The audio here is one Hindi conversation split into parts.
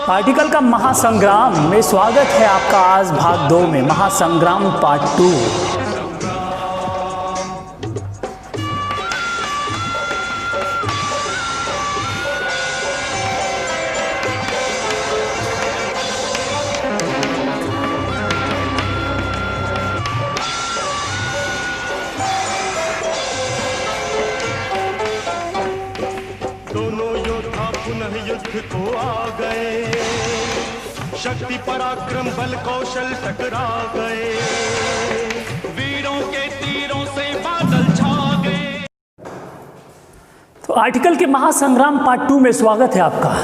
आर्टिकल का महासंग्राम में स्वागत है आपका। आज भाग 2 में महासंग्राम पार्ट 2। युद्ध को आ गए, शक्ति पराक्रम बल कौशल टकरा गए, वीरों के तीरों से बादल छा गए। तो आर्टिकल के महासंग्राम पार्ट 2 में स्वागत है आपका।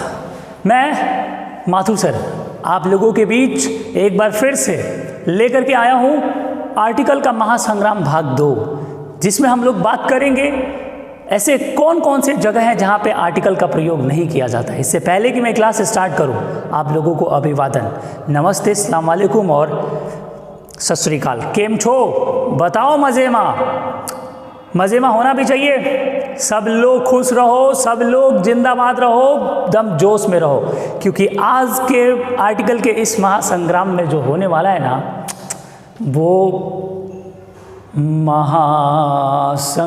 मैं माथुर सर आप लोगों के बीच एक बार फिर से लेकर के आया हूं आर्टिकल का महासंग्राम भाग 2, जिसमें हम लोग बात करेंगे ऐसे कौन कौन से जगह हैं जहां पे आर्टिकल का प्रयोग नहीं किया जाता है। इससे पहले कि मैं क्लास स्टार्ट करूं, आप लोगों को अभिवादन, नमस्ते, अस्सलाम वालेकुम और सत श्री अकाल। केम छो बताओ, मज़े में होना भी चाहिए। सब लोग खुश रहो, सब लोग जिंदाबाद रहो, दम जोश में रहो, क्योंकि आज के आर्टिकल के इस महासंग्राम में जो होने वाला है ना, वो महासंग्राम।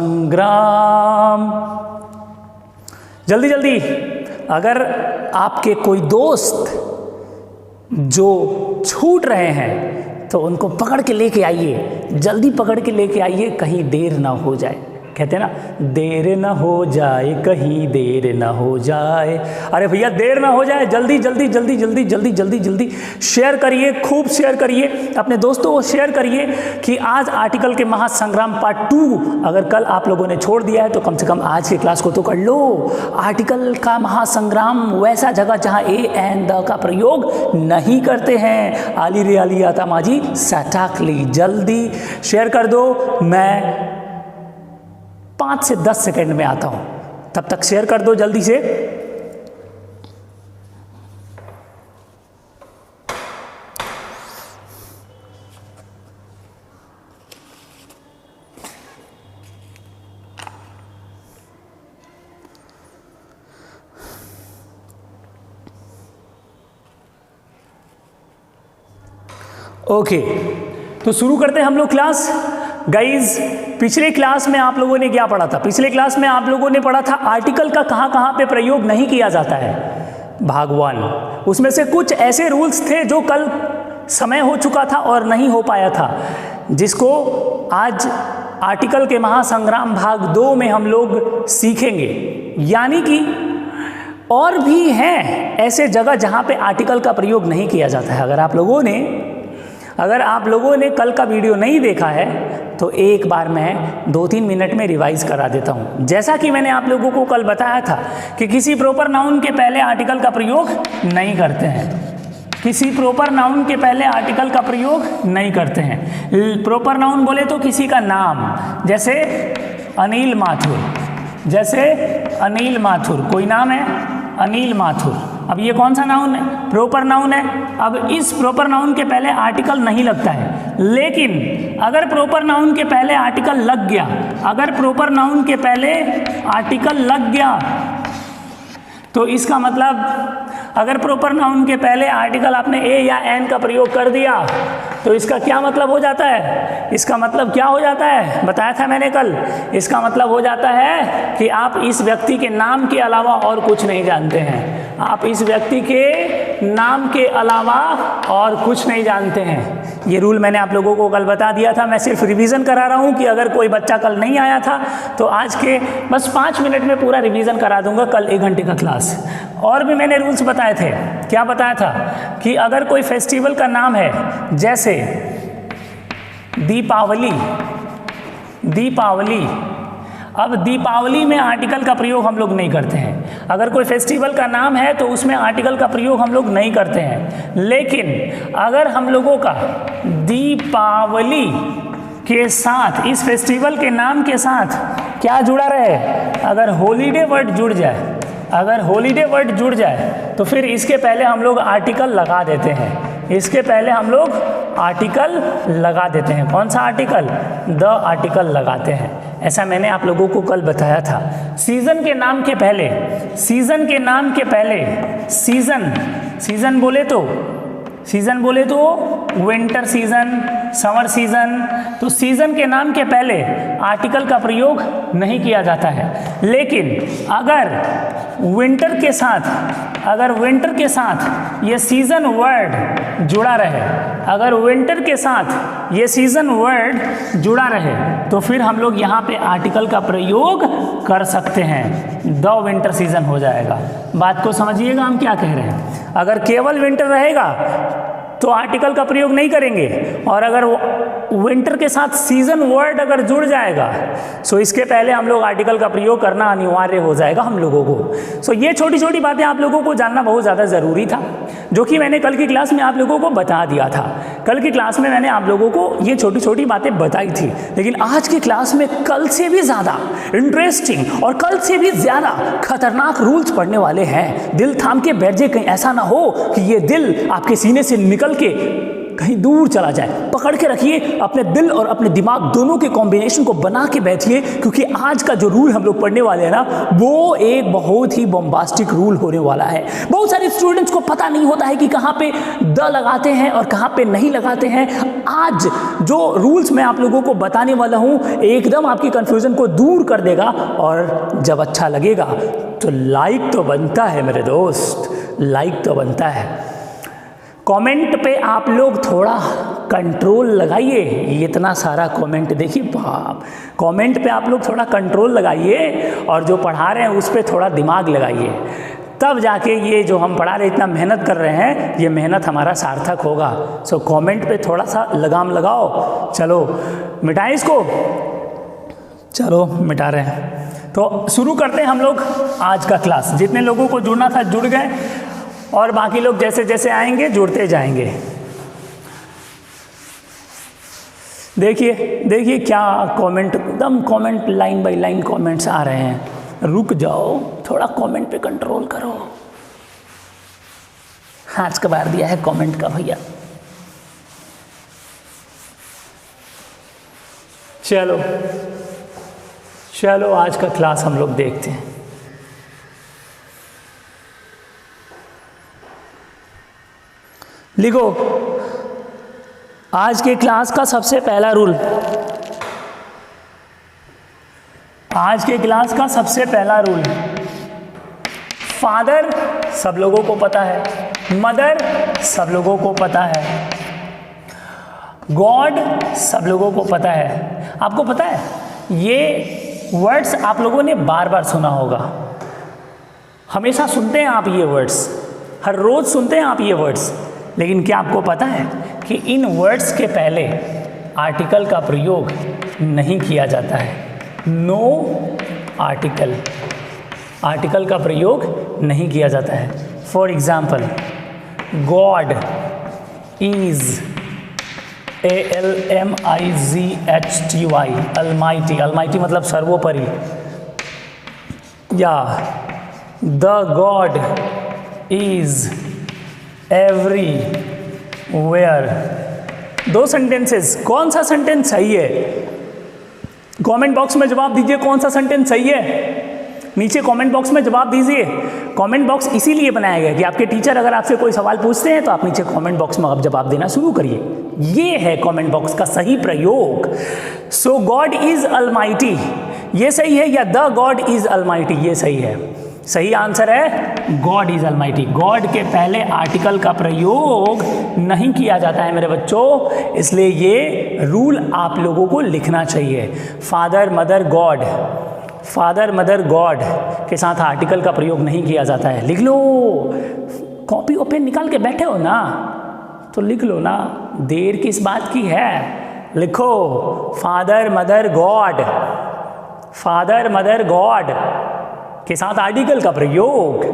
जल्दी जल्दी अगर आपके कोई दोस्त जो छूट रहे हैं तो उनको पकड़ के लेके आइए, जल्दी पकड़ के लेके आइए, कहीं देर ना हो जाए। कहते हैं ना, देर ना हो जाए, कहीं देर ना हो जाए। अरे भैया देर ना हो जाए, जल्दी जल्दी जल्दी जल्दी जल्दी जल्दी जल्दी शेयर करिए, खूब शेयर करिए, अपने दोस्तों को शेयर करिए कि आज आर्टिकल के महासंग्राम पार्ट 2 अगर कल आप लोगों ने छोड़ दिया है तो कम से कम आज की क्लास को तो कर लो। आर्टिकल का महासंग्राम वैसा जगह जहाँ ए एंड द का प्रयोग नहीं करते हैं। आली रे आली आता माजी सटाकली, जल्दी शेयर कर दो। मैं 5 से 10 सेकंड में आता हूं, तब तक शेयर कर दो जल्दी से। ओके, तो शुरू करते हैं हम लोग क्लास। गाइज, पिछले क्लास में आप लोगों ने क्या पढ़ा था? पिछले क्लास में आप लोगों ने पढ़ा था आर्टिकल का कहाँ कहाँ पे प्रयोग नहीं किया जाता है, भाग 1। उसमें से कुछ ऐसे रूल्स थे जो कल समय हो चुका था और नहीं हो पाया था, जिसको आज आर्टिकल के महासंग्राम भाग 2 में हम लोग सीखेंगे। यानी कि और भी हैं ऐसे जगह जहाँ पे आर्टिकल का प्रयोग नहीं किया जाता है। अगर आप लोगों ने कल का वीडियो नहीं देखा है तो एक बार मैं 2-3 मिनट में रिवाइज करा देता हूँ। जैसा कि मैंने आप लोगों को कल बताया था कि किसी प्रॉपर नाउन के पहले आर्टिकल का प्रयोग नहीं करते हैं, किसी प्रॉपर नाउन के पहले आर्टिकल का प्रयोग नहीं करते हैं। प्रॉपर नाउन बोले तो किसी का नाम, जैसे अनिल माथुर, कोई नाम है अनिल माथुर। अब ये कौन सा नाउन है? प्रॉपर नाउन है। अब इस प्रॉपर नाउन के पहले आर्टिकल नहीं लगता है, लेकिन अगर प्रॉपर नाउन के पहले आर्टिकल लग गया, तो इसका मतलब अगर प्रॉपर नाउन के पहले आर्टिकल आपने ए या एन का प्रयोग कर दिया तो इसका क्या मतलब हो जाता है? इसका मतलब क्या हो जाता है? बताया था मैंने कल। इसका मतलब हो जाता है कि आप इस व्यक्ति के नाम के अलावा और कुछ नहीं जानते हैं। आप इस व्यक्ति के नाम के अलावा और कुछ नहीं जानते हैं। ये रूल मैंने आप लोगों को कल बता दिया था। मैं सिर्फ रिवीजन करा रहा हूँ कि अगर कोई बच्चा कल नहीं आया था तो आज के बस 5 मिनट में पूरा रिवीजन करा दूंगा, कल 1 घंटे का क्लास। और भी मैंने रूल्स बताए थे। क्या बताया था? कि अगर कोई फेस्टिवल का नाम है, जैसे दीपावली, अब दीपावली में आर्टिकल का प्रयोग हम लोग नहीं करते हैं। अगर कोई फेस्टिवल का नाम है तो उसमें आर्टिकल का प्रयोग हम लोग नहीं करते हैं। लेकिन अगर हम लोगों का दीपावली के साथ, इस फेस्टिवल के नाम के साथ क्या जुड़ा रहे, अगर हॉलीडे वर्ड जुड़ जाए तो फिर इसके पहले हम लोग आर्टिकल लगा देते हैं। कौन सा आर्टिकल? द आर्टिकल लगाते हैं। ऐसा मैंने आप लोगों को कल बताया था। सीजन के नाम के पहले सीजन बोले तो विंटर सीजन, समर सीजन। तो सीजन के नाम के पहले आर्टिकल का प्रयोग नहीं किया जाता है। लेकिन अगर विंटर के साथ ये सीजन वर्ड जुड़ा रहे, तो फिर हम लोग यहाँ पे आर्टिकल का प्रयोग कर सकते हैं। द विंटर सीजन हो जाएगा। बात को समझिएगा हम क्या कह रहे हैं। अगर केवल विंटर रहेगा तो आर्टिकल का प्रयोग नहीं करेंगे, और अगर विंटर के साथ सीजन वर्ड अगर जुड़ जाएगा सो इसके पहले हम लोग आर्टिकल का प्रयोग करना अनिवार्य हो जाएगा हम लोगों को। सो ये छोटी छोटी बातें आप लोगों को जानना बहुत ज़्यादा ज़रूरी था, जो कि मैंने कल की क्लास में आप लोगों को बता दिया था। कल की क्लास में मैंने आप लोगों को ये छोटी छोटी बातें बताई थी, लेकिन आज की क्लास में कल से भी ज़्यादा इंटरेस्टिंग और कल से भी ज़्यादा खतरनाक रूल्स पढ़ने वाले हैं। दिल थाम के बैठ जाए, कहीं ऐसा ना हो कि ये दिल आपके सीने से निकल के कहीं दूर चला जाए। पकड़ के रखिए अपने दिल और अपने दिमाग दोनों के कॉम्बिनेशन को बना के बैठिए, क्योंकि आज का जो रूल हम लोग पढ़ने वाले हैं ना, वो एक बहुत ही बॉम्बास्टिक रूल होने वाला है। बहुत सारे स्टूडेंट्स को पता नहीं होता है कि कहाँ पे द लगाते हैं और कहाँ पे नहीं लगाते हैं। आज जो रूल्स मैं आप लोगों को बताने वाला हूँ एकदम आपकी कंफ्यूजन को दूर कर देगा, और जब अच्छा लगेगा तो लाइक तो बनता है मेरे दोस्त, लाइक तो बनता है। कमेंट पे आप लोग थोड़ा कंट्रोल लगाइए। इतना सारा कमेंट देखिए बाप, कमेंट पे आप लोग थोड़ा कंट्रोल लगाइए, और जो पढ़ा रहे हैं उस पर थोड़ा दिमाग लगाइए, तब जाके ये जो हम पढ़ा रहे इतना मेहनत कर रहे हैं, ये मेहनत हमारा सार्थक होगा। सो कमेंट पे थोड़ा सा लगाम लगाओ। चलो मिटाएं इसको, चलो मिटा रहे हैं। तो शुरू करते हैं हम लोग आज का क्लास। जितने लोगों को जुड़ना था जुड़ गए, और बाकी लोग जैसे जैसे आएंगे जुड़ते जाएंगे। देखिए क्या कमेंट, एकदम comment line by line comments आ रहे हैं। रुक जाओ, थोड़ा कमेंट पे कंट्रोल करो। हाथ कबार दिया है कमेंट का भैया। चलो आज का क्लास हम लोग देखते हैं। लिखो, आज के क्लास का सबसे पहला रूल, फादर सब लोगों को पता है, मदर सब लोगों को पता है, गॉड सब लोगों को पता है। आपको पता है ये वर्ड्स आप लोगों ने बार बार सुना होगा, हमेशा सुनते हैं आप ये वर्ड्स, हर रोज सुनते हैं आप ये वर्ड्स। लेकिन क्या आपको पता है कि इन वर्ड्स के पहले आर्टिकल का प्रयोग नहीं किया जाता है। नो आर्टिकल का प्रयोग नहीं किया जाता है। For example, God is ALMIGHTY, Almighty मतलब सर्वोपरि, या द गॉड इज एवरीवेयर। दो सेंटेंसेस, कौन सा सेंटेंस सही है? कमेंट बॉक्स में जवाब दीजिए, कौन सा सेंटेंस सही है? नीचे कमेंट बॉक्स में जवाब दीजिए। कमेंट बॉक्स इसीलिए बनाया गया कि आपके टीचर अगर आपसे कोई सवाल पूछते हैं तो आप नीचे कमेंट बॉक्स में आप जवाब देना शुरू करिए। ये है कमेंट बॉक्स का सही प्रयोग। सो गॉड इज अलमाइटी, ये सही है, या द गॉड इज अलमाइटी, ये सही है। सही आंसर है गॉड इज अलमाइटी। गॉड के पहले आर्टिकल का प्रयोग नहीं किया जाता है मेरे बच्चों, इसलिए ये रूल आप लोगों को लिखना चाहिए। फादर मदर गॉड के साथ आर्टिकल का प्रयोग नहीं किया जाता है। लिख लो, कॉपी और पेन निकाल के बैठे हो ना तो लिख लो ना, देर किस बात की है। लिखो, फादर मदर गॉड के साथ आर्टिकल का प्रयोग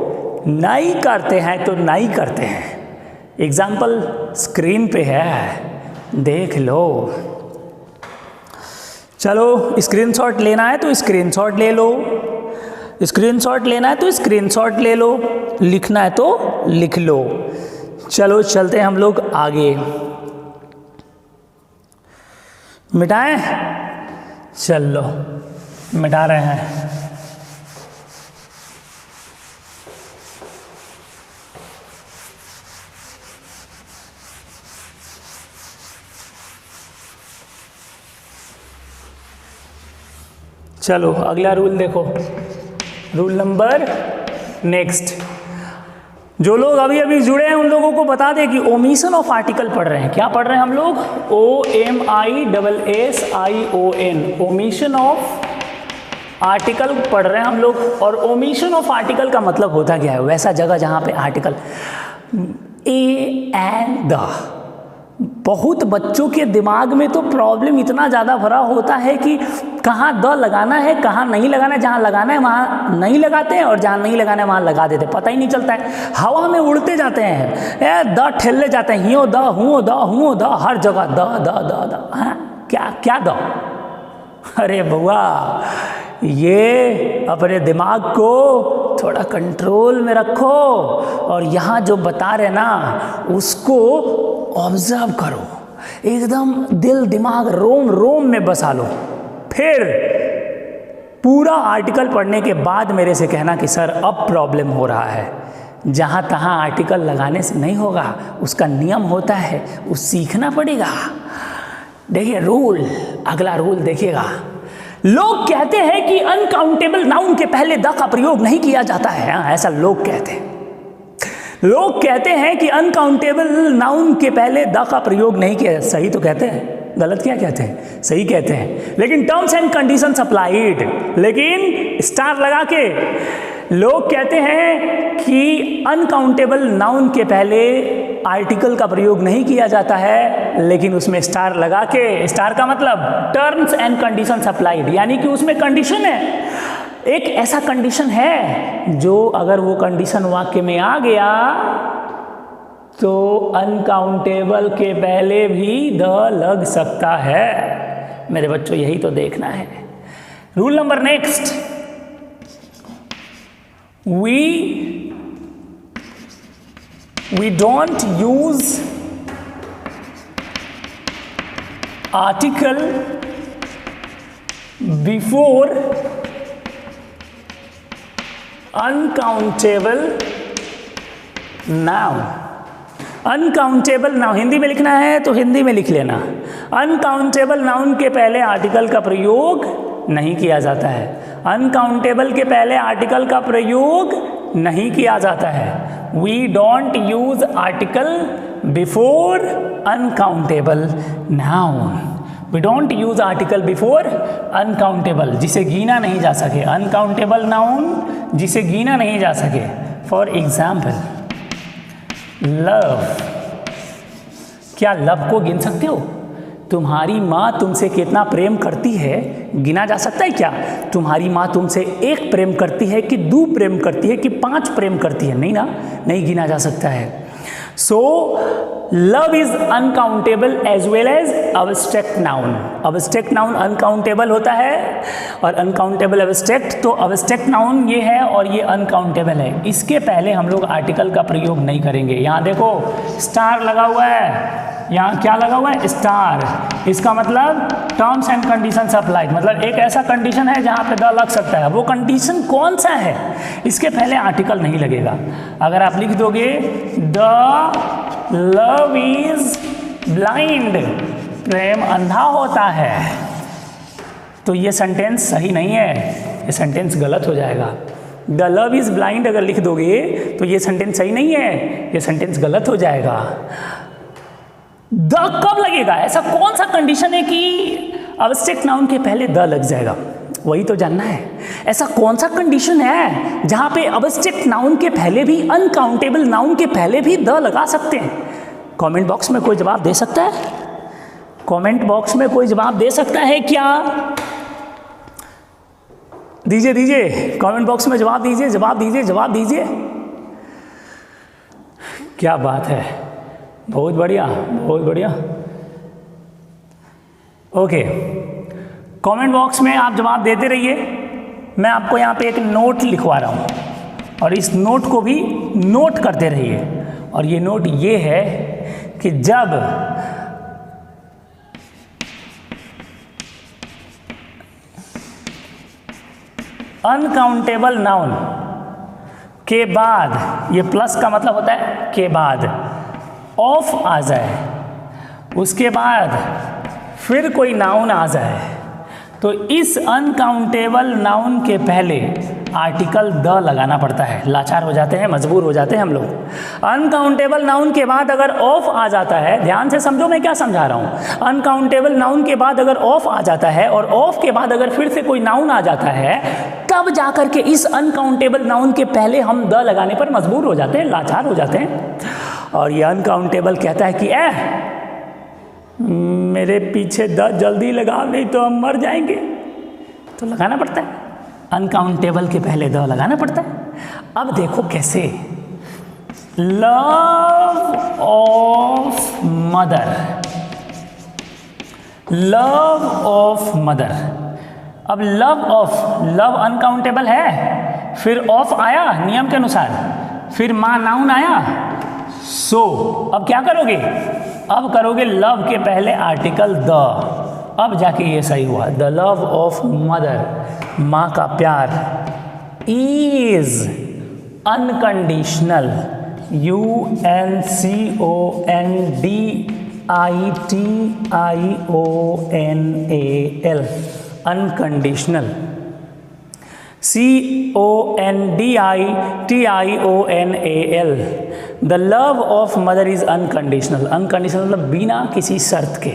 नहीं करते हैं तो नहीं करते हैं। एग्जाम्पल स्क्रीन पे है, देख लो। चलो स्क्रीनशॉट लेना है तो स्क्रीनशॉट ले लो, लिखना है तो लिख लो। चलो चलते हैं हम लोग आगे। मिटाएं? चलो मिटा रहे हैं। चलो अगला रूल देखो, रूल नंबर नेक्स्ट। जो लोग अभी अभी जुड़े हैं उन लोगों को बता दें कि ओमिशन ऑफ आर्टिकल पढ़ रहे हैं। क्या पढ़ रहे हैं हम लोग? OMISSION, ओमिशन ऑफ आर्टिकल पढ़ रहे हैं हम लोग। और ओमिशन ऑफ आर्टिकल का मतलब होता क्या है? वैसा जगह जहाँ पे आर्टिकल ए एंड द। बहुत बच्चों के दिमाग में तो प्रॉब्लम इतना ज़्यादा भरा होता है कि कहाँ द लगाना है कहाँ नहीं लगाना है। जहाँ लगाना है वहाँ नहीं लगाते हैं और जहाँ नहीं लगाना है वहाँ लगा देते हैं, पता ही नहीं चलता है। हवा में उड़ते जाते हैं, द ठेलने जाते हैं, हियो द हुओ द, हर जगह द द द द। हाँ, क्या क्या द? अरे बुआ, ये अपने दिमाग को थोड़ा कंट्रोल में रखो और यहाँ जो बता रहे ना उसको ऑब्जर्व करो, एकदम दिल दिमाग रोम रोम में बसा लो। फिर पूरा आर्टिकल पढ़ने के बाद मेरे से कहना कि सर अब प्रॉब्लम हो रहा है। जहाँ तहाँ आर्टिकल लगाने से नहीं होगा, उसका नियम होता है, वो सीखना पड़ेगा। देखिए रूल, अगला रूल देखिएगा। लोग कहते हैं कि अनकाउंटेबल नाउन के पहले द का प्रयोग नहीं किया जाता है। हाँ, ऐसा लोग कहते हैं। लोग कहते हैं कि अनकाउंटेबल नाउन के पहले द का प्रयोग नहीं किया। सही तो कहते हैं, गलत क्या कहते हैं? सही कहते हैं। लेकिन टर्म्स एंड कंडीशंस अप्लाइड, लेकिन स्टार लगा के लोग कहते हैं कि अनकाउंटेबल नाउन के पहले आर्टिकल का प्रयोग नहीं किया जाता है, लेकिन उसमें स्टार लगा के। स्टार का मतलब टर्म्स एंड कंडीशंस अप्लाइड, यानी कि उसमें कंडीशन है, एक ऐसा कंडीशन है जो अगर वो कंडीशन वाक्य में आ गया तो अनकाउंटेबल के पहले भी द लग सकता है। मेरे बच्चों यही तो देखना है। Rule number next, we don't use article before uncountable noun। Uncountable noun Hindi में लिखना है तो हिंदी में लिख लेना। अनकाउंटेबल नाउन के पहले आर्टिकल का प्रयोग नहीं किया जाता है। अनकाउंटेबल के पहले आर्टिकल का प्रयोग नहीं किया जाता है। We don't use article before uncountable noun. We don't use article before uncountable, जिसे गिना नहीं जा सके। अनकाउंटेबल नाउन जिसे गिना नहीं जा सके। For example love. क्या लव को गिन सकते हो? तुम्हारी माँ तुमसे कितना प्रेम करती है गिना जा सकता है क्या? तुम्हारी माँ तुमसे 1 प्रेम करती है कि 2 प्रेम करती है कि 5 प्रेम करती है? नहीं ना, नहीं गिना जा सकता है। So love is uncountable as well as abstract noun. Abstract noun uncountable होता है और अनकाउंटेबल अब्स्ट्रैक्ट, तो अब्स्ट्रैक्ट नाउन ये है और ये अनकाउंटेबल है। इसके पहले हम लोग आर्टिकल का प्रयोग नहीं करेंगे। यहाँ देखो स्टार लगा हुआ है, यहाँ क्या लगा हुआ है? स्टार। इसका मतलब टर्म्स एंड कंडीशंस अप्लाइड, मतलब एक ऐसा कंडीशन है जहाँ पे द लग सकता है। वो कंडीशन कौन सा है? इसके पहले आर्टिकल नहीं लगेगा। अगर आप लिख दोगे द लव इज ब्लाइंड, प्रेम अंधा होता है, तो ये सेंटेंस सही नहीं है, ये सेंटेंस गलत हो जाएगा। द लव इज ब्लाइंड अगर लिख दोगे तो ये सेंटेंस सही नहीं है, ये सेंटेंस गलत हो जाएगा। द कब लगेगा? ऐसा कौन सा कंडीशन है कि अब्स्ट्रैक्ट नाउन के पहले द लग जाएगा? वही तो जानना है। ऐसा कौन सा कंडीशन है जहां पे अब्स्ट्रैक्ट नाउन के पहले भी, अनकाउंटेबल नाउन के पहले भी द लगा सकते हैं? कमेंट बॉक्स में कोई जवाब दे सकता है? कमेंट बॉक्स में कोई जवाब दे सकता है क्या? दीजिए दीजिए, कमेंट बॉक्स में जवाब दीजिए, जवाब दीजिए, जवाब दीजिए। क्या बात है, बहुत बढ़िया, बहुत बढ़िया। ओके, कमेंट बॉक्स में आप जवाब देते रहिए। मैं आपको यहाँ पे एक नोट लिखवा रहा हूँ और इस नोट को भी नोट करते रहिए। और ये नोट ये है कि जब अनकाउंटेबल नाउन के बाद, ये प्लस का मतलब होता है के बाद, ऑफ आ जाए, उसके बाद फिर कोई नाउन आ जाए, तो इस अनकाउंटेबल नाउन के पहले आर्टिकल द लगाना पड़ता है। लाचार हो जाते हैं, मजबूर हो जाते हैं हम लोग। अनकाउंटेबल नाउन के बाद अगर ऑफ आ जाता है, ध्यान से समझो मैं क्या समझा रहा हूँ। अनकाउंटेबल नाउन के बाद अगर ऑफ आ जाता है और ऑफ के बाद अगर फिर से कोई नाउन आ जाता है, तब जाकर के इस अनकाउंटेबल नाउन के पहले हम द लगाने पर मजबूर हो जाते हैं, लाचार हो जाते हैं। और ये अनकाउंटेबल कहता है कि मेरे पीछे द जल्दी लगाओ, नहीं तो हम मर जाएंगे। तो लगाना पड़ता है, अनकाउंटेबल के पहले द लगाना पड़ता है। अब देखो कैसे, love of mother, love of mother. अब लव अनकाउंटेबल है, फिर ऑफ आया नियम के अनुसार, फिर मां नाउन आया, सो अब क्या करोगे, अब करोगे लव के पहले आर्टिकल द, अब जाके ये सही हुआ। द लव ऑफ मदर, माँ का प्यार, is unconditional, UNCONDITIONAL, unconditional, CONDITIONAL। The love of mother is unconditional, unconditional मतलब बिना किसी शर्त के।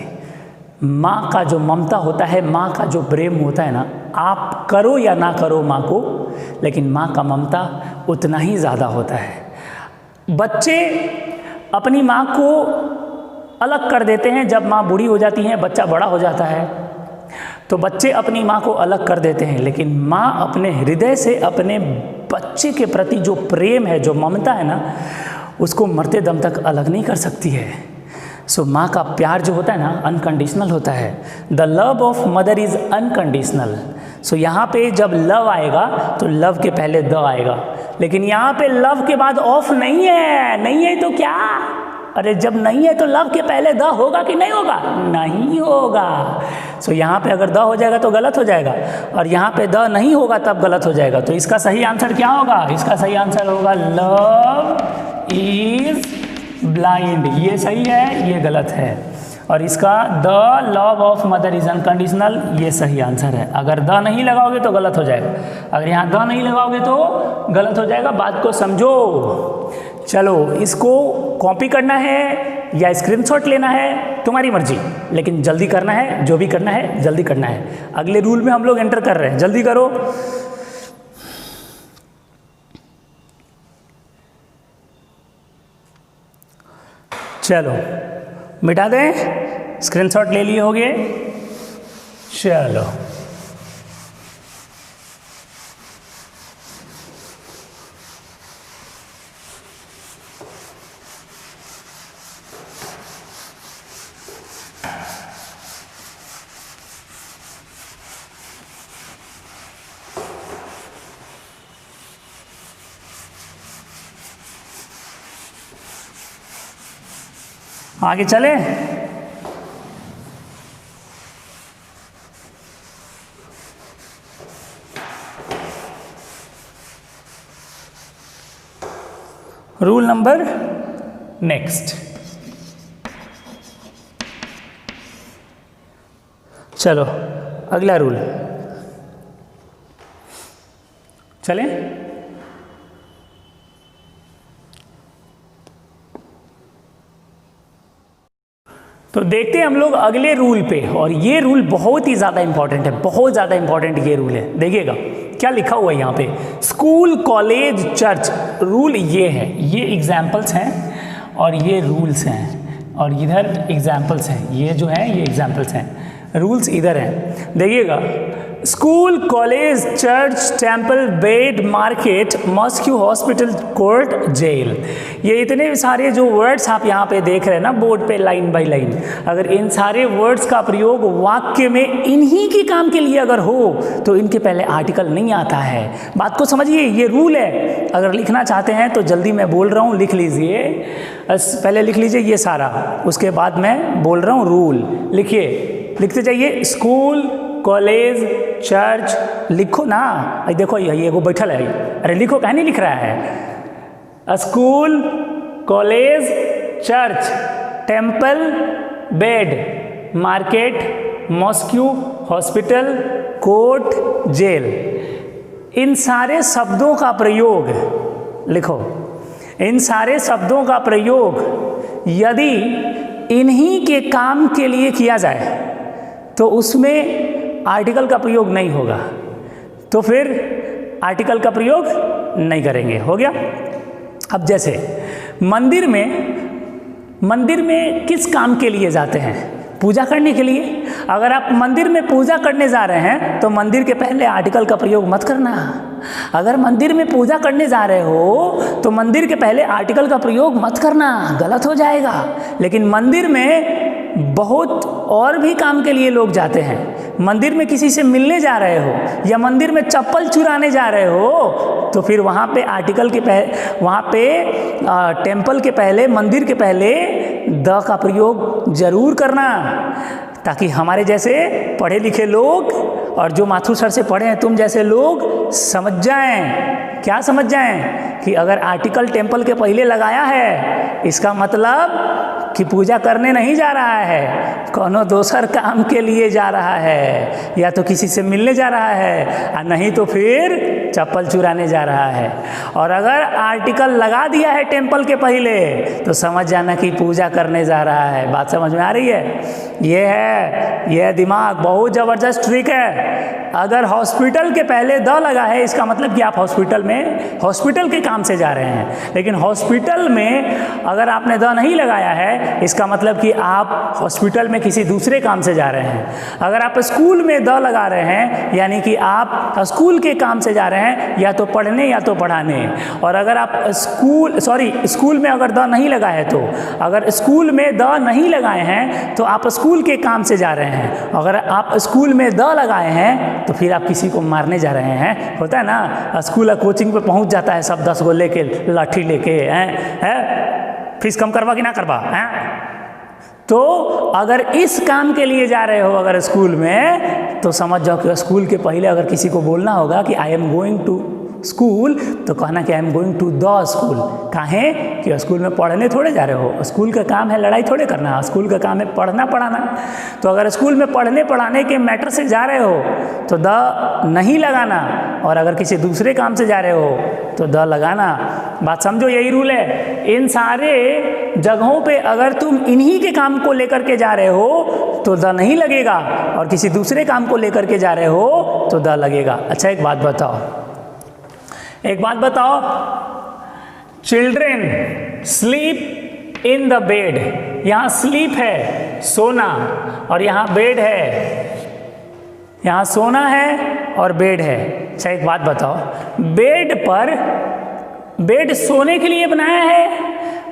माँ का जो ममता होता है, माँ का जो प्रेम होता है ना, आप करो या ना करो माँ को, लेकिन माँ का ममता उतना ही ज़्यादा होता है। बच्चे अपनी माँ को अलग कर देते हैं जब माँ बूढ़ी हो जाती है, बच्चा बड़ा हो जाता है, तो बच्चे अपनी माँ को अलग कर देते हैं, लेकिन माँ अपने हृदय से अपने बच्चे के प्रति जो प्रेम है, जो ममता है ना, उसको मरते दम तक अलग नहीं कर सकती है। सो माँ का प्यार जो होता है ना, अनकंडीशनल होता है। The love of mother is unconditional. So यहाँ पे जब लव आएगा तो लव के पहले द आएगा, लेकिन यहाँ पे लव के बाद ऑफ नहीं है। नहीं है तो क्या, अरे जब नहीं है तो लव के पहले द होगा कि नहीं होगा, नहीं होगा। सो यहाँ पे अगर द हो जाएगा तो गलत हो जाएगा, और यहाँ पे द नहीं होगा तब गलत हो जाएगा। तो इसका सही आंसर क्या होगा, इसका सही आंसर होगा लव इज ब्लाइंड। ये सही है, ये गलत है। और इसका the love of mother is unconditional, ये सही आंसर है। अगर द नहीं लगाओगे तो गलत हो जाएगा, अगर यहाँ द नहीं लगाओगे तो गलत हो जाएगा। बात को समझो। चलो, इसको कॉपी करना है या स्क्रीनशॉट लेना है तुम्हारी मर्जी, लेकिन जल्दी करना है, जो भी करना है जल्दी करना है। अगले रूल में हम लोग एंटर कर रहे हैं, जल्दी करो। चलो मिटा दें, स्क्रीनशॉट ले लिए होगे। चलो आगे चले। Rule number next. चलो अगला रूल चलें। तो देखते हैं हम लोग अगले रूल पे, और ये रूल बहुत ही ज़्यादा इंपॉर्टेंट है, बहुत ज़्यादा इंपॉर्टेंट ये रूल है। देखिएगा क्या लिखा हुआ है यहाँ पे, स्कूल कॉलेज चर्च। रूल ये है, ये एग्जाम्पल्स हैं और ये रूल्स हैं, और इधर एग्जाम्पल्स हैं। ये जो है ये एग्जाम्पल्स हैं, रूल्स इधर हैं। देखिएगा, school college church temple bed market mosque hospital court jail. ये इतने सारे जो वर्ड्स आप यहाँ पे देख रहे हैं ना बोर्ड पे लाइन बाय लाइन, अगर इन सारे वर्ड्स का प्रयोग वाक्य में इन्हीं के काम के लिए अगर हो तो इनके पहले आर्टिकल नहीं आता है। बात को समझिए, ये रूल है। अगर लिखना चाहते हैं तो जल्दी मैं बोल रहा हूँ, लिख लीजिए। पहले लिख लीजिए ये सारा, उसके बाद मैं बोल रहा हूँ रूल। लिखिए, लिखते जाइए। स्कूल कॉलेज चर्च लिखो ना। अरे देखो ये वो बैठल है, अरे लिखो, कहीं नहीं लिख रहा है। School college church temple bed market mosque hospital, court, jail, इन सारे शब्दों का प्रयोग लिखो। इन सारे शब्दों का प्रयोग यदि इन्हीं के काम के लिए किया जाए तो उसमें आर्टिकल का प्रयोग नहीं होगा, तो फिर आर्टिकल का प्रयोग नहीं करेंगे। हो गया। अब जैसे मंदिर में किस काम के लिए जाते हैं? पूजा करने के लिए। अगर आप मंदिर में पूजा करने जा रहे हैं तो मंदिर के पहले आर्टिकल का प्रयोग मत करना। अगर मंदिर में पूजा करने जा रहे हो तो मंदिर के पहले आर्टिकल का प्रयोग मत करना, गलत हो जाएगा। लेकिन मंदिर में बहुत और भी काम के लिए लोग जाते हैं। मंदिर में किसी से मिलने जा रहे हो या मंदिर में चप्पल चुराने जा रहे हो तो फिर वहाँ पे आर्टिकल के वहाँ पे टेम्पल के पहले, मंदिर के पहले द का प्रयोग जरूर करना, ताकि हमारे जैसे पढ़े लिखे लोग और जो माथुर सर से पढ़े हैं तुम जैसे लोग समझ जाएं। क्या समझ जाएं? कि अगर आर्टिकल टेम्पल के पहले लगाया है इसका मतलब कि पूजा करने नहीं जा रहा है, कोनो दोसर काम के लिए जा रहा है, या तो किसी से मिलने जा रहा है और नहीं तो फिर चप्पल चुराने जा रहा है। और अगर आर्टिकल लगा दिया है टेम्पल के पहले तो समझ जाना कि पूजा करने जा रहा है। बात समझ में आ रही है? यह दिमाग बहुत ज़बरदस्त ट्रिक है। अगर हॉस्पिटल के पहले द लगा है इसका मतलब कि आप हॉस्पिटल के काम से जा रहे हैं। लेकिन हॉस्पिटल में अगर आपने द नहीं लगाया है इसका मतलब कि आप हॉस्पिटल में किसी दूसरे काम से जा रहे हैं। अगर आप स्कूल में द लगा रहे हैं यानी कि आप स्कूल के काम से जा रहे हैं, या तो पढ़ने या तो पढ़ाने। और अगर आप स्कूल में अगर द नहीं लगा है, तो अगर स्कूल में द नहीं लगाए हैं तो आप स्कूल के काम से जा रहे हैं। अगर आप स्कूल में द लगाए हैं तो फिर आप किसी को मारने जा रहे हैं। होता है ना, स्कूल या कोचिंग पे पहुंच जाता है सब 10 गो लेके, लाठी लेके, हैं फीस कम करवा कि ना करवा, हैं। तो अगर इस काम के लिए जा रहे हो अगर स्कूल में, तो समझ जाओ कि स्कूल के पहले अगर किसी को बोलना होगा कि I am going to school तो कहना कि I am going to the school. काहे? कि स्कूल में पढ़ने थोड़े जा रहे हो, स्कूल का काम है लड़ाई थोड़े करना, स्कूल का काम है पढ़ना पढ़ाना। तो अगर स्कूल में पढ़ने पढ़ाने के मैटर से जा रहे हो तो द नहीं लगाना, और अगर किसी दूसरे काम से जा रहे हो तो द लगाना। बात समझो, यही रूल है। इन सारे जगहों पे अगर तुम इन्हीं के काम को लेकर के जा रहे हो तो द नहीं लगेगा, और किसी दूसरे काम को लेकर के जा रहे हो तो द लगेगा। अच्छा एक बात बताओ, children sleep in the bed. यहाँ स्लीप है सोना, और यहाँ बेड है, यहाँ सोना है और बेड है। अच्छा एक बात बताओ, बेड सोने के लिए बनाया है,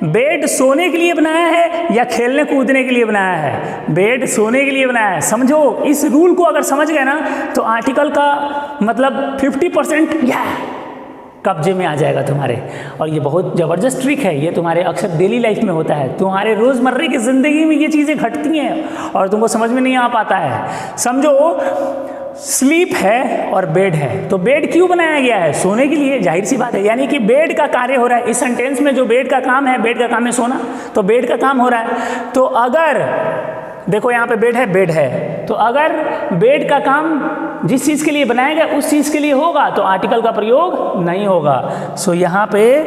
बेड सोने के लिए बनाया है या खेलने कूदने के लिए बनाया है? बेड सोने के लिए बनाया है। समझो, इस रूल को अगर समझ गए ना तो आर्टिकल का मतलब 50% कब्जे में आ जाएगा तुम्हारे। और ये बहुत ज़बरदस्त ट्रिक है, ये तुम्हारे अक्सर डेली लाइफ में होता है, तुम्हारे रोज़मर्रे की ज़िंदगी में ये चीज़ें घटती हैं और तुमको समझ में नहीं आ पाता है। समझो, स्लीप है और बेड है, तो बेड क्यों बनाया गया है? सोने के लिए, जाहिर सी बात है। यानी कि बेड का कार्य हो रहा है इस सेंटेंस में, जो बेड का काम है सोना, तो बेड का काम हो रहा है। तो अगर देखो यहाँ पे बेड है, तो अगर बेड का काम जिस चीज़ के लिए बनाया गया उस चीज़ के लिए होगा तो आर्टिकल का प्रयोग नहीं होगा। सो यहाँ पे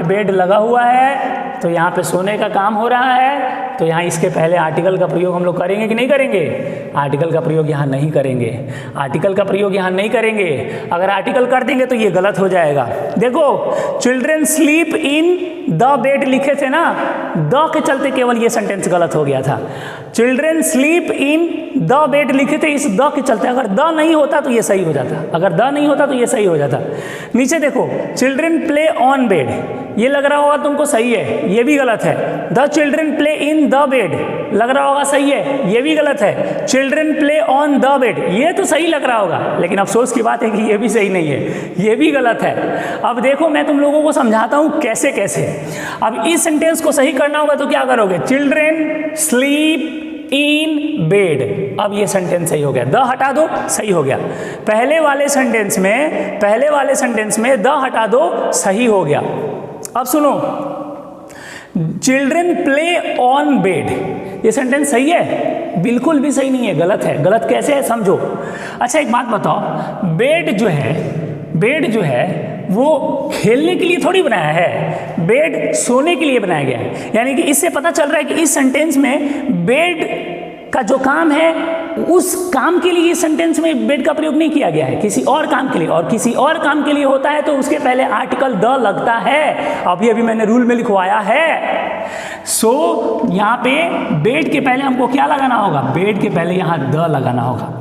बेड लगा हुआ है तो यहाँ पे सोने का काम हो रहा है, तो यहाँ इसके पहले आर्टिकल का प्रयोग हम लोग करेंगे कि नहीं करेंगे? आर्टिकल का प्रयोग यहाँ नहीं करेंगे, आर्टिकल का प्रयोग यहाँ नहीं करेंगे। अगर आर्टिकल कर देंगे तो ये गलत हो जाएगा। देखो, children sleep in the bed लिखे थे ना, द के चलते केवल ये सेंटेंस गलत हो गया था। Children sleep in the bed लिखे थे इस द के चलते, अगर द नहीं होता तो ये सही हो जाता, अगर द नहीं होता तो ये सही हो जाता। नीचे देखो, चिल्ड्रेन प्ले ऑन बेड, ये लग रहा होगा तुमको सही है, ये भी गलत है। The children play in the bed लग रहा होगा सही है, ये भी गलत है। Children play on the bed, ये तो सही लग रहा होगा, लेकिन अफसोस की बात है कि ये भी सही नहीं है, ये भी गलत है। अब देखो, मैं तुम लोगों को समझाता हूँ कैसे कैसे। अब इस सेंटेंस को सही करना होगा तो क्या करोगे? चिल्ड्रेन स्लीप इन बेड, अब ये सेंटेंस सही हो गया, द हटा दो, सही हो गया। पहले वाले सेंटेंस में द हटा दो, सही हो गया। अब सुनो, चिल्ड्रेन प्ले ऑन बेड, ये सेंटेंस सही है, बिल्कुल भी सही नहीं है, गलत है। गलत कैसे है समझो। अच्छा एक बात बताओ, बेड जो है वो खेलने के लिए थोड़ी बनाया है, बेड सोने के लिए बनाया गया है। यानी कि इससे पता चल रहा है कि इस सेंटेंस में बेड का जो काम है उस काम के लिए इस सेंटेंस में बेड का प्रयोग नहीं किया गया है, किसी और काम के लिए। और किसी और काम के लिए होता है तो उसके पहले आर्टिकल द लगता है। अभी मैंने रूल में लिखवाया है। सो यहाँ पे बेड के पहले हमको क्या लगाना होगा, बेड के पहले यहाँ द लगाना होगा।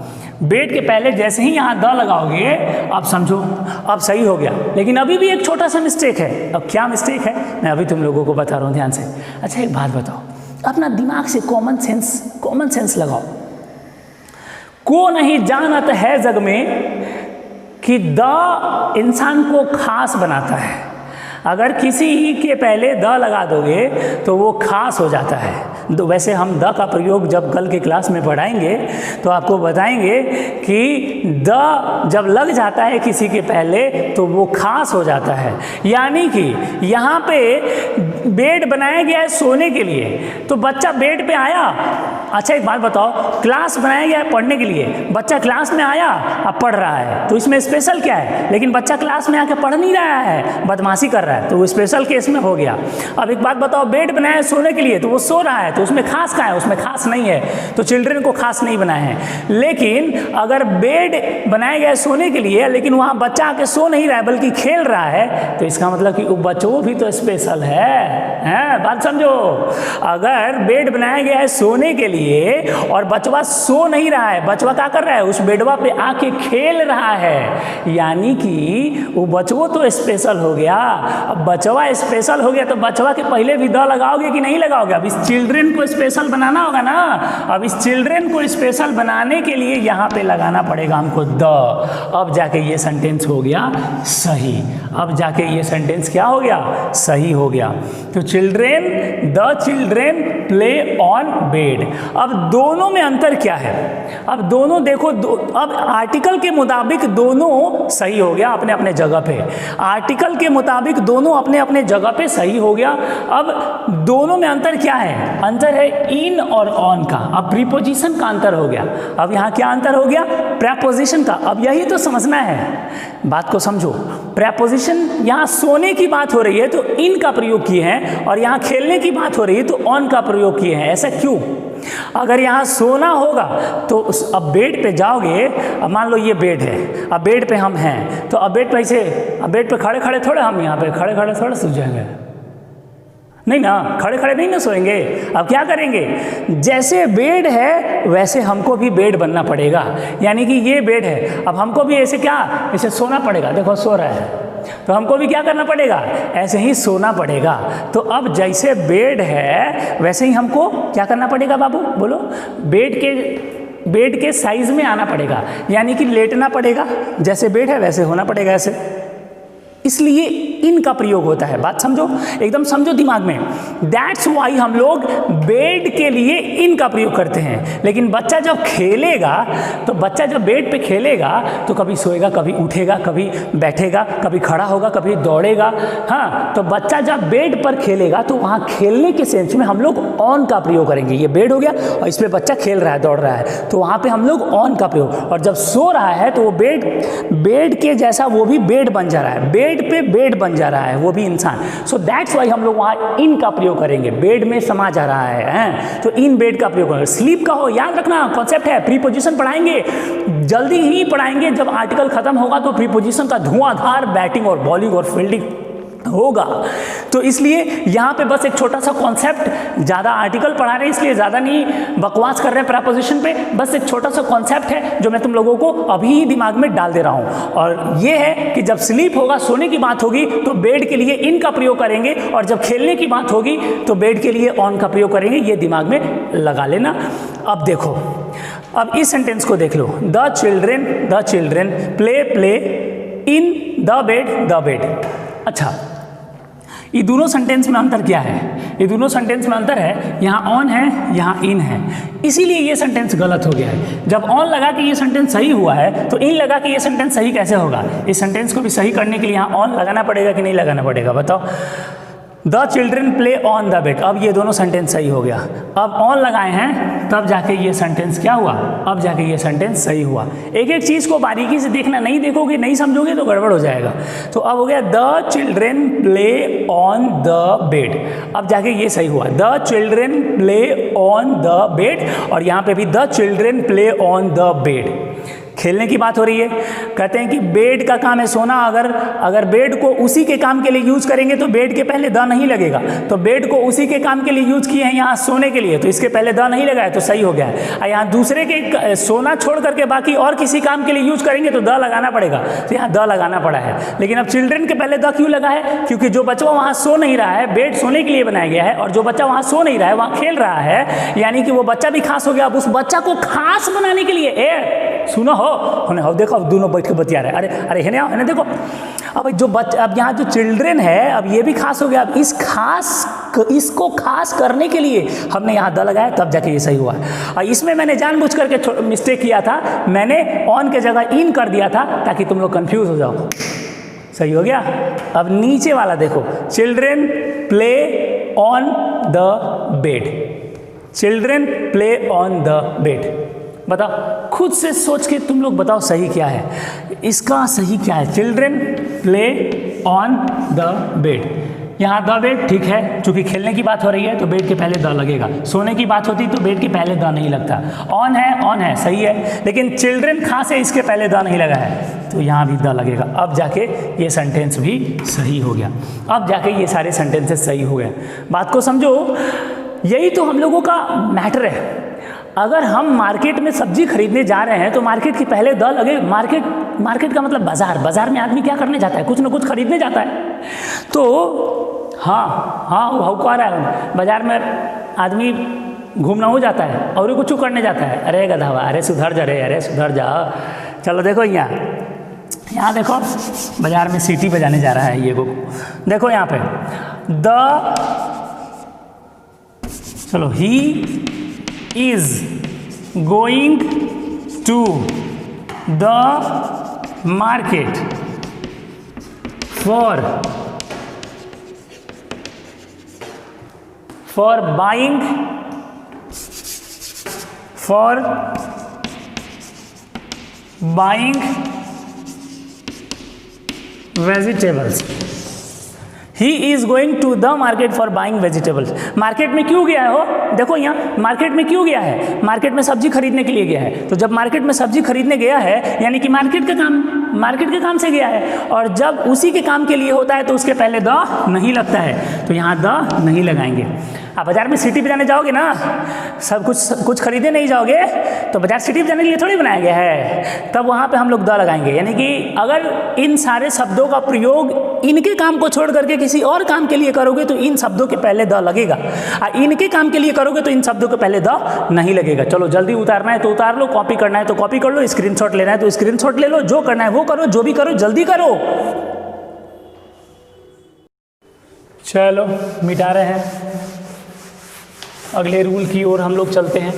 बेड के पहले जैसे ही यहाँ द लगाओगे, अब समझो अब सही हो गया। लेकिन अभी भी एक छोटा सा मिस्टेक है। अब क्या मिस्टेक है मैं अभी तुम लोगों को बता रहा हूँ ध्यान से। अच्छा एक बात बताओ, अपना दिमाग से कॉमन सेंस लगाओ। को नहीं जानत है जग में कि द इंसान को खास बनाता है। अगर किसी ही के पहले द लगा दोगे तो वो खास हो जाता है। तो वैसे हम द का प्रयोग जब कल के क्लास में पढ़ाएंगे तो आपको बताएंगे कि द जब लग जाता है किसी के पहले तो वो खास हो जाता है। यानी कि यहाँ पे बेड बनाया गया है सोने के लिए, तो बच्चा बेड पे आया। अच्छा एक बात बताओ, क्लास बनाया गया है पढ़ने के लिए, बच्चा क्लास में आया अब पढ़ रहा है, तो इसमें स्पेशल क्या है? लेकिन बच्चा क्लास में आके पढ़ नहीं रहा है, बदमाशी कर रहा है, तो वो स्पेशल केस में हो गया। अब एक बात बताओ, बेड बनाया है सोने के लिए तो वो सो रहा है, तो उसमें खास क्या है? उसमें खास नहीं है, तो चिल्ड्रन को खास नहीं बनाए हैं। लेकिन अगर बेड बनाया गया है सोने के लिए लेकिन वहाँ बच्चा आके सो नहीं रहा है बल्कि खेल रहा है, तो इसका मतलब कि वो बच्चों भी तो स्पेशल है। बात समझो। अगर बेड बनाया गया है सोने के लिए और बचवा सो नहीं रहा है, बचवा क्या कर रहा है? उस बेडवा पे आके खेल रहा है, यानी कि वो बचवो तो स्पेशल हो गया। अब बचवा स्पेशल हो गया तो बचवा के पहले भी द लगाओगे कि नहीं लगाओगे? अब इस चिल्ड्रन को स्पेशल बनाना होगा ना। अब इस चिल्ड्रन को स्पेशल बनाने के लिए यहाँ पे लगाना पड़ेगा हमको द। अब जाके ये सेंटेंस हो गया सही। अब जाके ये सेंटेंस क्या हो गया? सही हो गया। तो children, the children play on bed. अब दोनों में अंतर क्या है? अब दोनों देखो, अब आर्टिकल के मुताबिक दोनों सही हो गया अपने अपने जगह पे। आर्टिकल के मुताबिक दोनों अपने अपने जगह पे सही हो गया। अब दोनों में अंतर क्या है? अंतर है इन और ऑन का। अब प्रीपोजिशन का अंतर हो गया। अब यहाँ क्या अंतर हो गया? प्रेपोजिशन का। अब यही तो समझना है, बात को समझो। प्रेपोजिशन, यहाँ सोने की बात हो रही है तो इन का प्रयोग किए हैं, और यहाँ खेलने की बात हो रही है तो ऑन का प्रयोग किए हैं। ऐसा क्यों? अगर यहाँ सोना होगा तो अब बेड पे जाओगे, अब मान लो ये बेड है, अब बेड पे हम हैं, तो अब बेड पे ऐसे, अब बेड पे खड़े खड़े थोड़े हम यहाँ पे खड़े खड़े थोड़े सो जाएंगे, नहीं ना, खड़े खड़े नहीं ना सोएंगे। अब क्या करेंगे? जैसे बेड है वैसे हमको भी बेड बनना पड़ेगा। यानी कि ये बेड है, अब हमको भी ऐसे क्या, ऐसे सोना पड़ेगा। देखो सो रहा है तो हमको भी क्या करना पड़ेगा? ऐसे ही सोना पड़ेगा। तो अब जैसे बेड है वैसे ही हमको क्या करना पड़ेगा बाबू? बोलो। बेड के साइज में आना पड़ेगा, यानी कि लेटना पड़ेगा। जैसे बेड है वैसे होना पड़ेगा, ऐसे। इसलिए इन का प्रयोग होता है। बात समझो, एकदम समझो दिमाग में। दैट्स वाई हम लोग बेड के लिए इन का प्रयोग करते हैं। लेकिन बच्चा जब खेलेगा, तो बच्चा जब बेड पे खेलेगा तो कभी सोएगा, कभी उठेगा, कभी बैठेगा, कभी खड़ा होगा, कभी दौड़ेगा। हाँ, तो बच्चा जब बेड पर खेलेगा तो वहाँ खेलने के सेंस में हम लोग ऑन का प्रयोग करेंगे। ये बेड हो गया और इस पर बच्चा खेल रहा है, दौड़ रहा है, तो वहाँ पे हम लोग ऑन का प्रयोग। और जब सो रहा है तो वो बेड के जैसा वो भी बेड बन जा रहा है, बेड पे बेड बन जा रहा है वो भी इंसान। सो दैट्स वाई हम लोग वहाँ इन का प्रयोग करेंगे। बेड में समा जा रहा है, तो इन बेड का प्रयोग करेंगे। स्लीप का हो, याद रखना कॉन्सेप्ट है। प्रीपोजिशन पढ़ाएंगे, जल्दी ही पढ़ाएंगे। जब आर्टिकल खत्म होगा तो प्रीपोजिशन का धुआंधार बैटिंग और बॉलिंग और फील्डिंग होगा। तो इसलिए यहाँ पे बस एक छोटा सा कॉन्सेप्ट, ज़्यादा आर्टिकल पढ़ा रहे हैं इसलिए ज़्यादा नहीं बकवास कर रहे हैं प्रेपोजिशन पे, बस एक छोटा सा कॉन्सेप्ट है जो मैं तुम लोगों को अभी ही दिमाग में डाल दे रहा हूँ। और ये है कि जब स्लीप होगा, सोने की बात होगी, तो बेड के लिए इन का प्रयोग करेंगे, और जब खेलने की बात होगी तो बेड के लिए ऑन का प्रयोग करेंगे। ये दिमाग में लगा लेना। अब देखो, अब इस सेंटेंस को देख लो। The children play in the bed. अच्छा, ये दोनों सेंटेंस में अंतर क्या है? ये दोनों सेंटेंस में अंतर है, यहाँ ऑन है, यहाँ इन है, इसीलिए ये सेंटेंस गलत हो गया है। जब ऑन लगा के ये सेंटेंस सही हुआ है तो इन लगा के ये सेंटेंस सही कैसे होगा? इस सेंटेंस को भी सही करने के लिए यहाँ ऑन लगाना पड़ेगा कि नहीं लगाना पड़ेगा? बताओ। The children play on the bed. अब ये दोनों सेंटेंस सही हो गया। अब ऑन लगाए हैं तब जाके ये सेंटेंस क्या हुआ, अब जाके ये सेंटेंस सही हुआ। एक एक चीज़ को बारीकी से देखना, नहीं देखोगे नहीं समझोगे तो गड़बड़ हो जाएगा। तो अब हो गया the children play on the bed, अब जाके ये सही हुआ। The children play on the bed, और यहाँ पे भी the children play on the bed. खेलने की बात हो रही है, कहते हैं कि बेड का काम है सोना। अगर बेड को उसी के काम के लिए यूज करेंगे तो बेड के पहले द नहीं लगेगा। तो बेड को उसी के काम के लिए यूज किए हैं यहाँ सोने के लिए, तो इसके पहले द नहीं लगा है, तो सही हो गया है। और यहाँ दूसरे के सोना छोड़ करके बाकी और किसी काम के लिए यूज करेंगे तो द लगाना पड़ेगा, तो यहाँ द लगाना पड़ा है। लेकिन अब चिल्ड्रन के पहले द क्यों लगा है, क्योंकि जो बच्चा वहाँ सो नहीं रहा है, बेड सोने के लिए बनाया गया है, और जो बच्चा वहाँ सो नहीं रहा है वहाँ खेल रहा है, यानी कि वो बच्चा भी खास हो गया। अब उस बच्चा को खास बनाने के लिए सुनो हो देखो दोनों बैठ के बतिया रहे, अरे है देखो। अब जो बच्चा, अब यहाँ जो चिल्ड्रन है अब ये भी खास हो गया। अब इसको खास करने के लिए हमने यहाँ द लगाया, तब जाके ये सही हुआ है। और इसमें मैंने जानबूझ करके मिस्टेक किया था, मैंने ऑन के जगह इन कर दिया था ताकि तुम लोग कंफ्यूज हो जाओ। सही हो गया। अब नीचे वाला देखो, children play on the bed, children play on the bed. बताओ, खुद से सोच के तुम लोग बताओ सही क्या है, इसका सही क्या है। Children play on the bed, यहाँ द बेड ठीक है, चूंकि खेलने की बात हो रही है तो बेड के पहले द लगेगा। सोने की बात होती तो बेड के पहले द नहीं लगता। ऑन है सही है, लेकिन चिल्ड्रन खास है, इसके पहले द नहीं लगा है, तो यहाँ भी द लगेगा। अब जाके ये सेंटेंस भी सही हो गया, अब जाके ये सारे सेंटेंसेस सही हो गए। बात को समझो, यही तो हम लोगों का मैटर है। अगर हम मार्केट में सब्जी खरीदने जा रहे हैं तो मार्केट के पहले द लगे। मार्केट का मतलब बाजार में आदमी क्या करने जाता है, कुछ ना कुछ खरीदने जाता है। तो हाँ वो कह रहा है, बाजार में आदमी घूमना हो जाता है और कुछ करने जाता है। अरे गधावा, अरे सुधर जा रे, अरे सुधर जा। चलो देखो यहाँ देखो, बाजार में सीटी बजाने जा रहा है ये को, देखो यहाँ पे चलो, ही is going to the market for buying vegetables। He is going to the market for buying vegetables। Market में क्यों गया है हो, देखो यहाँ मार्केट में क्यों गया है, मार्केट में सब्जी खरीदने के लिए गया है। तो जब मार्केट में सब्जी खरीदने गया है यानी कि मार्केट के काम से गया है, और जब उसी के काम के लिए होता है तो उसके पहले द नहीं लगता है, तो यहाँ द नहीं लगाएंगे। आप बाजार में सिटी बजाने जाओगे ना, सब कुछ खरीदने नहीं जाओगे, तो बाजार सिटी बजाने के लिए थोड़ी बनाया गया है, तब वहाँ पे हम लोग द लगाएंगे। यानी कि अगर इन सारे शब्दों का प्रयोग इनके काम को छोड़ करके किसी और काम के लिए करोगे तो इन शब्दों के पहले द लगेगा, और इनके काम के लिए करोगे तो इन शब्दों के पहले द नहीं लगेगा। चलो जल्दी उतारना है तो उतार लो, कॉपी करना है तो कॉपी कर लो, स्क्रीनशॉट लेना है तो स्क्रीनशॉट ले लो, जो करना है वो करो, जो भी करो जल्दी करो। चलो मिटा रहे हैं, अगले रूल की ओर हम लोग चलते हैं।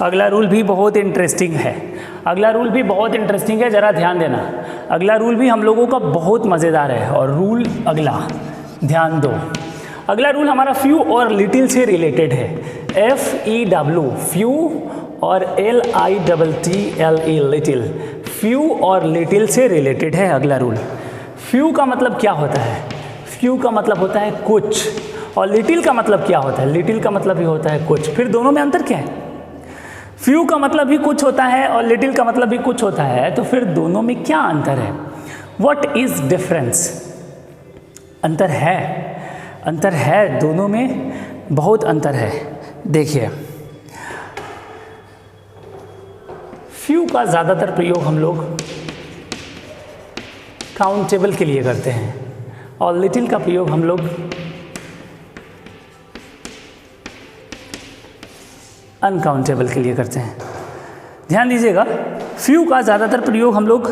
अगला रूल भी बहुत इंटरेस्टिंग है, ज़रा ध्यान देना। अगला रूल भी हम लोगों का बहुत मज़ेदार है, और रूल अगला ध्यान दो। अगला रूल हमारा फ्यू और लिटिल से रिलेटेड है। FEW फ्यू और LITTLE लिटिल, फ्यू और लिटिल से रिलेटेड है अगला रूल। फ्यू का मतलब क्या होता है, फ्यू का मतलब होता है कुछ, और लिटिल का मतलब क्या होता है, लिटिल का मतलब भी होता है कुछ। फिर दोनों में अंतर क्या है, फ्यू का मतलब भी कुछ होता है और लिटिल का मतलब भी कुछ होता है, तो फिर दोनों में क्या अंतर है, व्हाट इज डिफरेंस। अंतर है दोनों में, बहुत अंतर है। देखिए, फ्यू का ज़्यादातर प्रयोग हम लोग काउंटेबल के लिए करते हैं, और लिटिल का प्रयोग हम लोग अनकाउंटेबल के लिए करते हैं। ध्यान दीजिएगा, फ्यू का ज़्यादातर प्रयोग हम लोग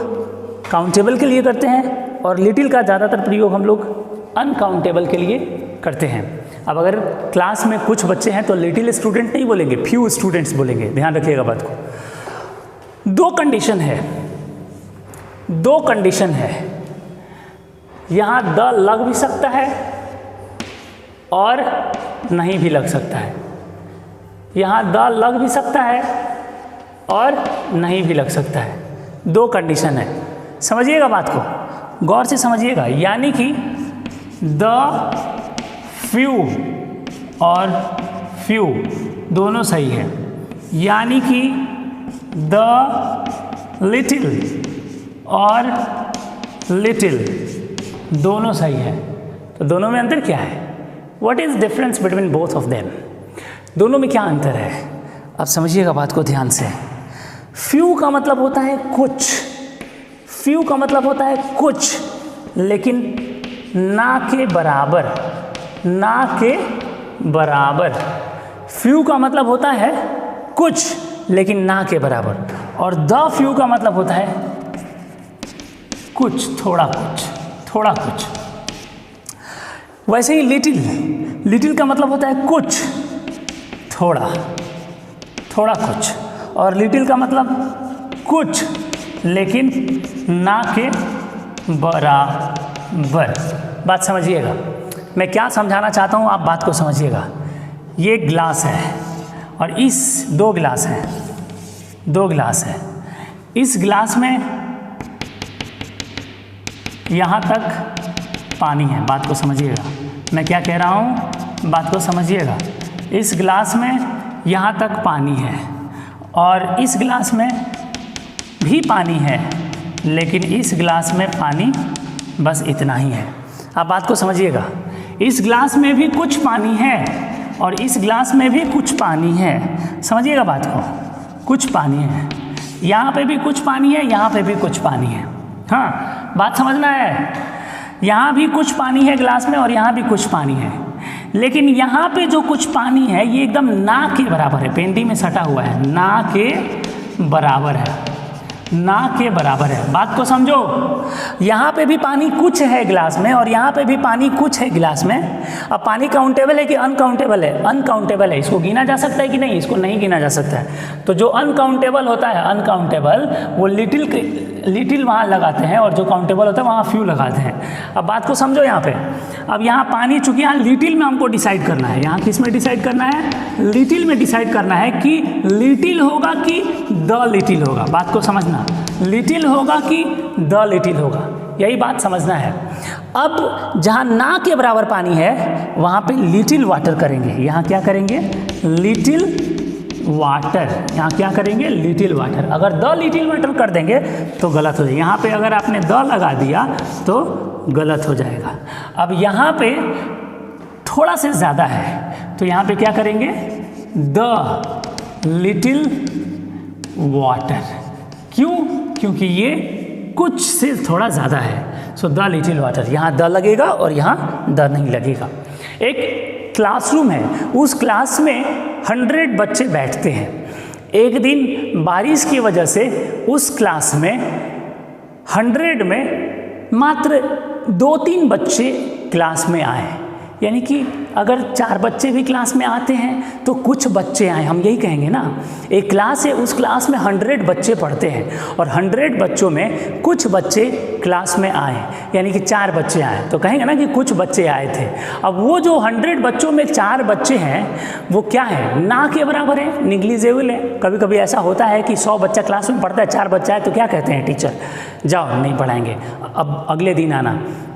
काउंटेबल के लिए करते हैं और लिटिल का ज़्यादातर प्रयोग हम लोग अनकाउंटेबल के लिए करते हैं। अब अगर क्लास में कुछ बच्चे हैं तो लिटिल स्टूडेंट नहीं बोलेंगे, फ्यू स्टूडेंट्स बोलेंगे। ध्यान रखिएगा बात को। दो कंडीशन है, यहाँ द लग भी सकता है और नहीं भी लग सकता है। यहाँ द लग भी सकता है और नहीं भी लग सकता है। दो कंडीशन है, समझिएगा बात को, गौर से समझिएगा। यानी कि द फ्यू और फ्यू दोनों सही है, यानी कि द लिटिल और लिटिल दोनों सही है। तो दोनों में अंतर क्या है? What is difference between both of them? दोनों में क्या अंतर है? अब समझिएगा बात को ध्यान से। फ्यू का मतलब होता है कुछ, फ्यू का मतलब होता है कुछ, लेकिन ना के बराबर, ना के बराबर। फ्यू का मतलब होता है कुछ लेकिन ना के बराबर, और द फ्यू का मतलब होता है कुछ, थोड़ा कुछ, थोड़ा कुछ। वैसे ही लिटिल, लिटिल का मतलब होता है कुछ, थोड़ा, थोड़ा कुछ, और लिटिल का मतलब कुछ लेकिन ना के बराबर। बात समझिएगा, मैं क्या समझाना चाहता हूँ, आप बात को समझिएगा। ये ग्लास है और इस दो गिलास हैं, दो गिलास है। इस गिलास में यहाँ तक पानी है, बात को समझिएगा। मैं क्या कह रहा हूँ, बात को समझिएगा। इस गिलास में यहाँ तक पानी है और इस गिलास में भी पानी है, लेकिन इस गिलास में पानी बस इतना ही है। आप बात को समझिएगा। इस गिलास में भी कुछ पानी है और इस गिलास में भी कुछ पानी है। समझिएगा बात को, कुछ पानी है, यहाँ पे भी कुछ पानी है, यहाँ पे भी कुछ पानी है। हाँ, बात समझना है। यहाँ भी कुछ पानी है गिलास में और यहाँ भी कुछ पानी है, लेकिन यहाँ पे जो कुछ पानी है ये एकदम ना के बराबर है। पेंटी में सटा हुआ है, ना के बराबर है, ना के बराबर है। बात को समझो। यहाँ पे भी पानी कुछ है गिलास में और यहाँ पे भी पानी कुछ है गिलास में। अब पानी काउंटेबल है कि अनकाउंटेबल है? अनकाउंटेबल है। इसको गिना जा सकता है कि नहीं? इसको नहीं गिना जा सकता है। तो जो अनकाउंटेबल होता है, अनकाउंटेबल, वो लिटिल वहाँ लगाते हैं और जो काउंटेबल होता है वहाँ फ्यू लगाते हैं। अब बात को समझो यहाँ पे। अब यहाँ पानी, चूंकि यहाँ लिटिल में हमको डिसाइड करना है, यहाँ किस में डिसाइड करना है? लिटिल में डिसाइड करना है कि लिटिल होगा कि द लिटिल होगा। बात को समझना, लिटिल होगा कि द लिटिल होगा, यही बात समझना है। अब जहाँ ना के बराबर पानी है वहाँ पे लिटिल वाटर करेंगे। यहाँ क्या करेंगे? Little water. यहाँ क्या करेंगे? Little water. अगर द लिटिल वाटर कर देंगे तो गलत हो जाएगा। यहाँ पे अगर आपने द लगा दिया तो गलत हो जाएगा। अब यहाँ पे थोड़ा से ज़्यादा है तो यहाँ पे क्या करेंगे? The little water. क्यों? क्योंकि ये कुछ से थोड़ा ज़्यादा है। सो द लिटिल वाटर, यहाँ द लगेगा और यहाँ द नहीं लगेगा। एक क्लासरूम है, उस क्लास में 100 बच्चे बैठते हैं। एक दिन बारिश की वजह से उस क्लास में 100 में मात्र 2-3 बच्चे क्लास में आए। यानी कि अगर 4 बच्चे भी क्लास में आते हैं तो कुछ बच्चे आए, हम यही कहेंगे ना। एक क्लास है, उस क्लास में 100 बच्चे पढ़ते हैं और 100 बच्चों में कुछ बच्चे क्लास में आए, यानी कि 4 बच्चे आए, तो कहेंगे ना कि कुछ बच्चे आए थे। अब वो जो 100 बच्चों में 4 बच्चे हैं वो क्या है? ना के बराबर है, निग्लिजिबल है। कभी कभी ऐसा होता है कि 100 बच्चा क्लास में पढ़ता है, 4 बच्चा है तो क्या कहते हैं टीचर? जाओ नहीं पढ़ाएंगे, अब अगले दिन आना,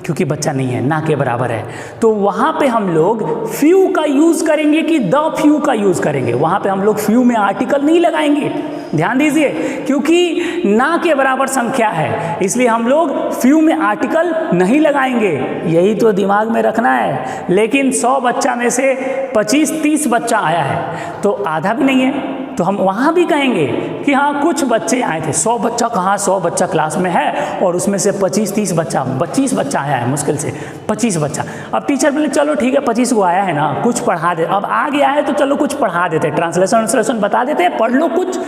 क्योंकि बच्चा नहीं है, ना के बराबर है। तो वहाँ पे हम लोग फ्यू का यूज़ करेंगे कि द फ्यू का यूज़ करेंगे? वहाँ पे हम लोग फ्यू में आर्टिकल नहीं लगाएंगे। ध्यान दीजिए, क्योंकि ना के बराबर संख्या है इसलिए हम लोग फ्यू में आर्टिकल नहीं लगाएंगे। यही तो दिमाग में रखना है। लेकिन 100 बच्चा में से 25-30 बच्चा आया है तो आधा भी नहीं है, तो हम वहाँ भी कहेंगे कि हाँ कुछ बच्चे आए थे। 100 बच्चा कहाँ, 100 बच्चा क्लास में है और उसमें से 25-30 बच्चा, 25 बच्चा आया है मुश्किल से 25 बच्चा। अब टीचर बोले चलो ठीक है 25 को आया है ना, कुछ पढ़ा दे, अब आ गया है तो चलो कुछ पढ़ा देते, ट्रांसलेशन बता देते हैं, पढ़ लो कुछ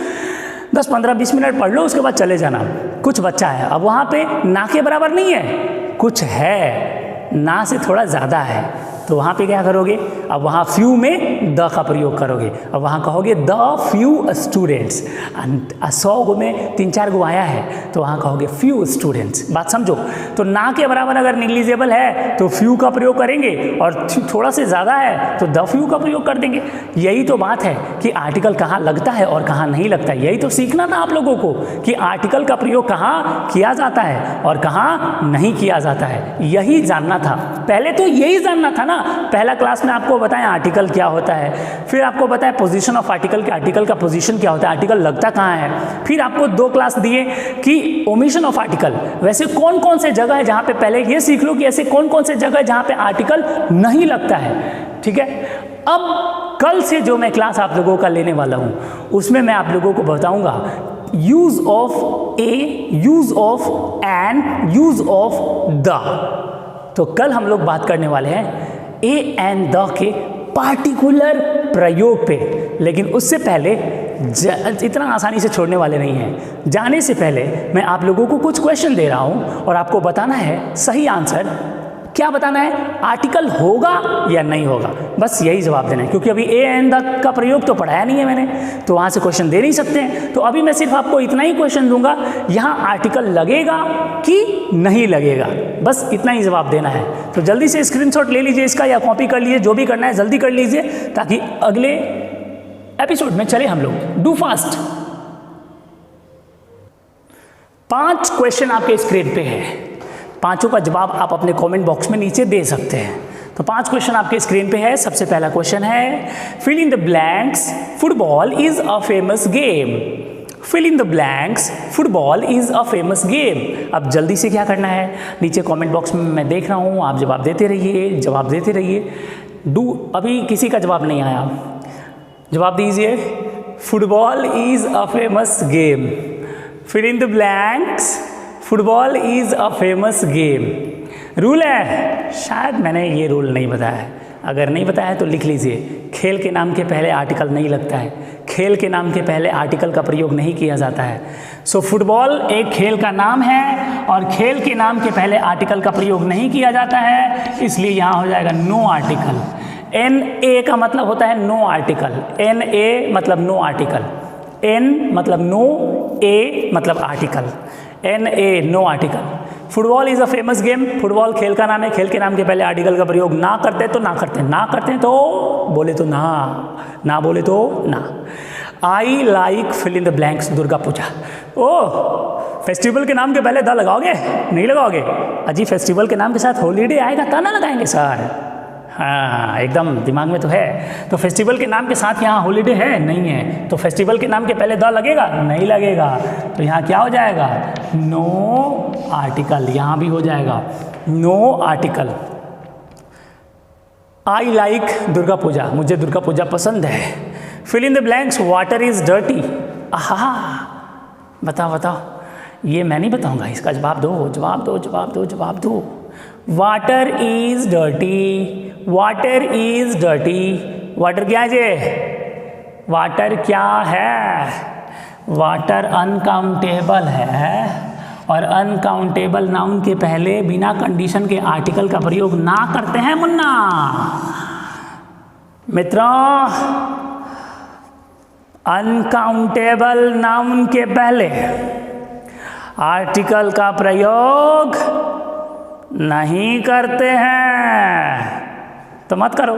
10-15-20 मिनट पढ़ लो, उसके बाद चले जाना। कुछ बच्चा है, अब वहाँ पे ना के बराबर नहीं है, कुछ है, ना से थोड़ा ज़्यादा है, तो वहाँ पे क्या करोगे, अब वहाँ फ्यू में द का प्रयोग करोगे। अब वहाँ कहोगे द फ्यू स्टूडेंट्स, 100 में 3-4 गो आया है तो वहाँ कहोगे फ्यू स्टूडेंट्स। बात समझो, तो ना के बराबर अगर निग्लिजिबल है तो फ्यू का प्रयोग करेंगे और थोड़ा से ज़्यादा है तो द फ्यू का प्रयोग कर देंगे। यही तो बात है कि आर्टिकल कहाँ लगता है और कहाँ नहीं लगता है। यही तो सीखना था आप लोगों को कि आर्टिकल का प्रयोग कहाँ किया जाता है और कहाँ नहीं किया जाता है, यही जानना था। पहले तो यही जानना था ना। पहला क्लास में आपको बताया आर्टिकल क्या होता है, फिर आपको बताया पोजीशन ऑफ आर्टिकल कि आर्टिकल का पोजीशन क्या होता है, आर्टिकल लगता कहाँ है, फिर आपको 2 क्लास दिए कि ओमिशन ऑफ आर्टिकल, वैसे कौन कौन से जगह है जहाँ पे, पहले ये सीख लो कि ऐसे कौन कौन से जगह है जहाँ पे आर्टिकल नहीं लगता है। ठीक है, अब कल से जो मैं क्लास आप लोगों का लेने वाला हूँ उसमें मैं आप लोगों को बताऊँगा use of A, use of and, use of the. तो कल हम लोग बात करने वाले हैं ए एंड द के पार्टिकुलर प्रयोग पे, लेकिन उससे पहले इतना आसानी से छोड़ने वाले नहीं हैं। जाने से पहले मैं आप लोगों को कुछ क्वेश्चन दे रहा हूं और आपको बताना है सही आंसर। क्या बताना है, आर्टिकल होगा या नहीं होगा, बस यही जवाब देना है। क्योंकि अभी ए एंड द का प्रयोग तो पढ़ाया नहीं है मैंने, तो वहाँ से क्वेश्चन दे नहीं सकते हैं। तो अभी मैं सिर्फ आपको इतना ही क्वेश्चन दूंगा, यहाँ आर्टिकल लगेगा कि नहीं लगेगा, बस इतना ही जवाब देना है। तो जल्दी से स्क्रीनशॉट ले लीजिए इसका या कॉपी कर लीजिए, जो भी करना है जल्दी कर लीजिए ताकि अगले एपिसोड में चले हम लोग। Do fast. 5 क्वेश्चन आपके स्क्रीन पे है, पांचों का जवाब आप अपने कमेंट बॉक्स में नीचे दे सकते हैं। तो 5 क्वेश्चन आपके स्क्रीन पे है। सबसे पहला क्वेश्चन है fill in the blanks, football is a famous game. Fill in the blanks, football is a famous game. अब जल्दी से क्या करना है, नीचे कमेंट बॉक्स में मैं देख रहा हूँ, आप जवाब देते रहिए, जवाब देते रहिए। डू, अभी किसी का जवाब नहीं आया, जवाब दीजिए। Football is a famous game, fill in the blanks, football is a famous game. Rule है, शायद मैंने ये रूल नहीं बताया है, अगर नहीं बताया है तो लिख लीजिए। खेल के नाम के पहले आर्टिकल नहीं लगता है, खेल के नाम के पहले आर्टिकल का प्रयोग नहीं किया जाता है। सो फुटबॉल एक खेल का नाम है और खेल के नाम के पहले आर्टिकल का प्रयोग नहीं किया जाता है, इसलिए यहाँ हो जाएगा नो आर्टिकल। एन ए का मतलब होता है नो आर्टिकल, एन ए मतलब नो आर्टिकल, एन मतलब नो, ए मतलब article, an a no article. Football is a famous game, football खेल का नाम है, खेल के नाम के पहले आर्टिकल का प्रयोग ना करते तो ना करते, ना करते तो बोले तो ना, ना बोले तो ना। I like fill in the blanks Durga Puja. Oh, festival के नाम के पहले द लगाओगे, नहीं लगाओगे? अजी फेस्टिवल के नाम के साथ हॉलीडे आएगा तब ना लगाएंगे सर। हाँ एकदम दिमाग में तो है। तो फेस्टिवल के नाम के साथ यहाँ हॉलीडे है, नहीं है, तो फेस्टिवल के नाम के पहले द लगेगा, नहीं लगेगा, तो यहाँ क्या हो जाएगा, नो आर्टिकल। यहाँ भी हो जाएगा no article. I like Durga Puja, मुझे दुर्गा पूजा पसंद है। Fill in the blanks, water is dirty. आहा, बताओ बताओ, ये मैं नहीं बताऊंगा, इसका जवाब दो, जवाब दो, जवाब दो, जवाब दो। Water is dirty, water is dirty. Water क्या है जे? वाटर क्या है? वाटर अनकाउंटेबल है और अनकाउंटेबल नाउन के पहले बिना कंडीशन के आर्टिकल का प्रयोग ना करते हैं मुन्ना। मित्रों, अनकाउंटेबल नाउन के पहले आर्टिकल का प्रयोग नहीं करते हैं, तो मत करो,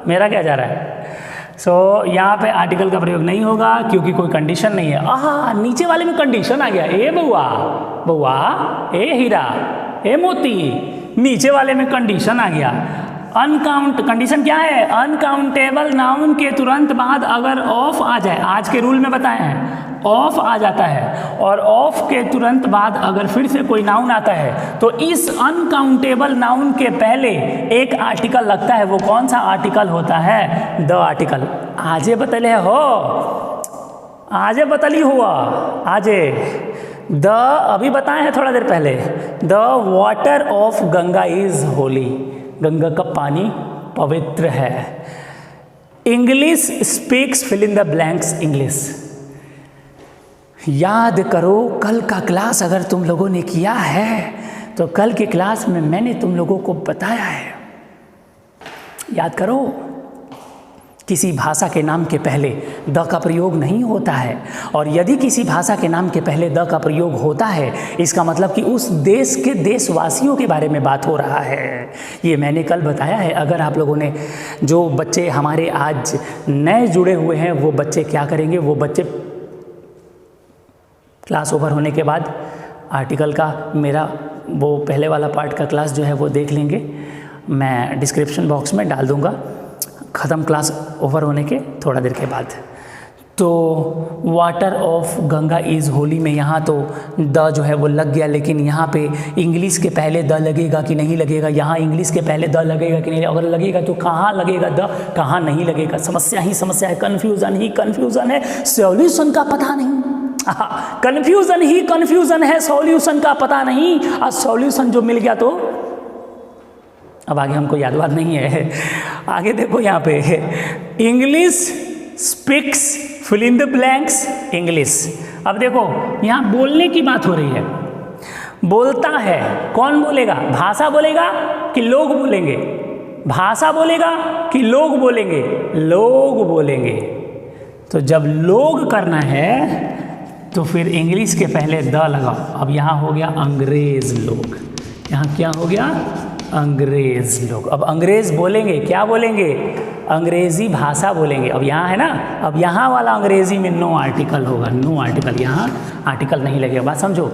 मेरा क्या जा रहा है। सो यहाँ पे आर्टिकल का प्रयोग नहीं होगा क्योंकि कोई कंडीशन नहीं है। आहा, नीचे वाले में कंडीशन आ गया, ए बउआ, बउआ, ए हीरा, ए मोती, नीचे वाले में कंडीशन आ गया। अनकाउंट, कंडीशन क्या है? अनकाउंटेबल नाउन के तुरंत बाद अगर ऑफ आ जाए, आज के रूल में बताए हैं ऑफ आ जाता है, और ऑफ के तुरंत बाद अगर फिर से कोई नाउन आता है तो इस अनकाउंटेबल नाउन के पहले एक आर्टिकल लगता है। वो कौन सा आर्टिकल होता है? The article. आजे बतले हो, आजे बतली हुआ आजे द अभी बताए हैं थोड़ा देर पहले, the water of Ganga is holy, Ganga का पानी पवित्र है। English speaks fill in the blanks English. याद करो कल का क्लास अगर तुम लोगों ने किया है तो कल के क्लास में मैंने तुम लोगों को बताया है, याद करो। किसी भाषा के नाम के पहले द का प्रयोग नहीं होता है, और यदि किसी भाषा के नाम के पहले द का प्रयोग होता है इसका मतलब कि उस देश के देशवासियों के बारे में बात हो रहा है। ये मैंने कल बताया है। अगर आप लोगों ने, जो बच्चे हमारे आज नए जुड़े हुए हैं वो बच्चे क्या करेंगे, वो बच्चे क्लास ओवर होने के बाद आर्टिकल का मेरा वो पहले वाला पार्ट का क्लास जो है वो देख लेंगे, मैं डिस्क्रिप्शन बॉक्स में डाल दूंगा ख़त्म क्लास ओवर होने के थोड़ा देर के बाद। तो water of Ganga is Holi में यहाँ तो द जो है वो लग गया, लेकिन यहाँ पे इंग्लिश के पहले द लगेगा कि नहीं लगेगा, यहाँ इंग्लिश के पहले द लगेगा कि नहीं, अगर लगेगा तो कहाँ लगेगा द, कहाँ नहीं लगेगा। समस्या ही समस्या है, कन्फ्यूज़न ही कन्फ्यूज़न है, सॉल्यूशन का पता नहीं। कन्फ्यूज़न ही कन्फ्यूज़न है, सॉल्यूशन का पता नहीं। और सॉल्यूशन जो मिल गया तो अब आगे हमको याद वाद नहीं है। आगे देखो यहाँ पे English speaks fill in the blanks English. अब देखो यहाँ बोलने की बात हो रही है, बोलता है, कौन बोलेगा, भाषा बोलेगा कि लोग बोलेंगे, भाषा बोलेगा कि लोग बोलेंगे, लोग बोलेंगे। तो जब लोग करना है तो फिर इंग्लिश के पहले द लगाओ। अब यहाँ हो गया अंग्रेज लोग, यहाँ क्या हो गया, अंग्रेज लोग। अब अंग्रेज बोलेंगे, क्या बोलेंगे, अंग्रेजी भाषा बोलेंगे। अब यहाँ है ना, अब यहाँ वाला अंग्रेजी में नो आर्टिकल होगा, नो आर्टिकल, यहाँ आर्टिकल नहीं लगेगा। बात समझो।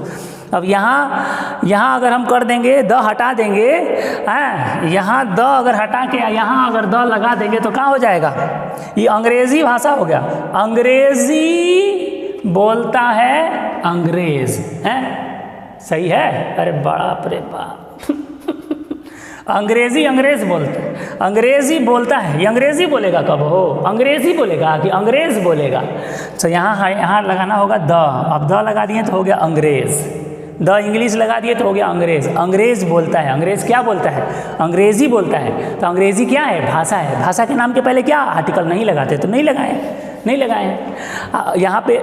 अब यहाँ अगर हम कर देंगे, द हटा देंगे, यहाँ द अगर हटा के यहाँ अगर द लगा देंगे तो क्या हो जाएगा, ये अंग्रेजी भाषा हो गया। अंग्रेजी बोलता है अंग्रेज, है सही है, अरे बाप रे बाप। अंग्रेजी अंग्रेज बोलते हैं, अंग्रेजी बोलता है, ये अंग्रेजी बोलेगा कब हो, अंग्रेजी बोलेगा कि अंग्रेज बोलेगा। तो यहाँ लगाना होगा द। अब द लगा दिए तो हो गया अंग्रेज, द इंग्लिश लगा दिए तो हो गया अंग्रेज। अंग्रेज बोलता है, अंग्रेज क्या बोलता है, अंग्रेजी बोलता है। तो अंग्रेजी क्या है, भाषा है। भाषा के नाम के पहले क्या आर्टिकल नहीं लगाते, तो नहीं लगाए। यहाँ पे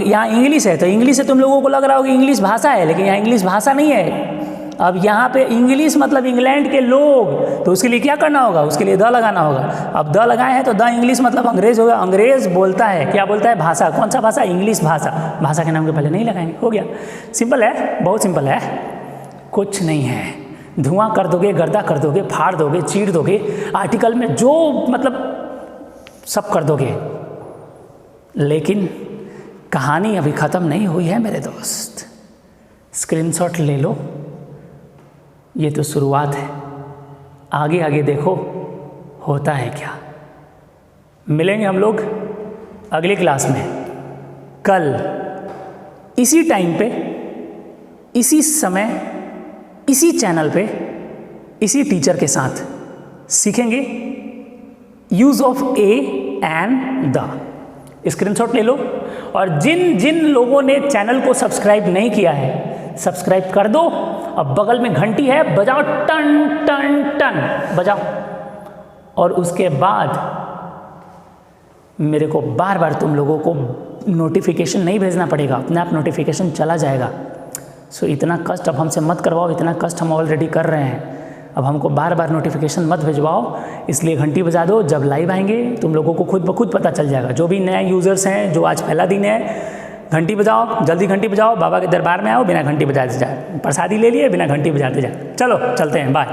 यहाँ इंग्लिश है, तो इंग्लिश से तुम लोगों को लग रहा होगा इंग्लिश भाषा है, लेकिन यहाँ इंग्लिश भाषा नहीं है। अब यहाँ पे इंग्लिश मतलब इंग्लैंड के लोग, तो उसके लिए क्या करना होगा, उसके लिए द लगाना होगा। अब द लगाए हैं तो द इंग्लिश मतलब अंग्रेज होगा। अंग्रेज बोलता है, क्या बोलता है, भाषा। कौन सा भाषा, इंग्लिश भाषा। भाषा के नाम के पहले नहीं लगाएंगे, हो गया। सिंपल है, बहुत सिंपल है, कुछ नहीं है। धुआं कर दोगे, गर्दा कर दोगे, फाड़ दोगे, चीर दोगे, आर्टिकल में जो मतलब सब कर दोगे, लेकिन कहानी अभी ख़त्म नहीं हुई है मेरे दोस्त। स्क्रीनशॉट ले लो, ये तो शुरुआत है, आगे आगे देखो होता है क्या। मिलेंगे हम लोग अगली क्लास में कल इसी टाइम पे, इसी समय, इसी चैनल पे, इसी टीचर के साथ सीखेंगे use of A and the. Screenshot ले लो, और जिन जिन लोगों ने चैनल को सब्सक्राइब नहीं किया है सब्सक्राइब कर दो। अब बगल में घंटी है, बजाओ, टन टन टन बजाओ। और उसके बाद मेरे को बार बार तुम लोगों को नोटिफिकेशन नहीं भेजना पड़ेगा, अपने आप नोटिफिकेशन चला जाएगा। सो इतना कष्ट अब हमसे मत करवाओ, इतना कष्ट हम ऑलरेडी कर रहे हैं। अब हमको बार बार नोटिफिकेशन मत भिजवाओ, इसलिए घंटी बजा दो। जब लाइव आएंगे तुम लोगों को खुद ब खुद पता चल जाएगा। जो भी नए यूज़र्स हैं, जो आज पहला दिन है, घंटी बजाओ, जल्दी घंटी बजाओ। बाबा के दरबार में आओ, बिना घंटी बजाते जाए। प्रसादी ले लिए, बिना घंटी बजाते जाए। चलो चलते हैं, बाय।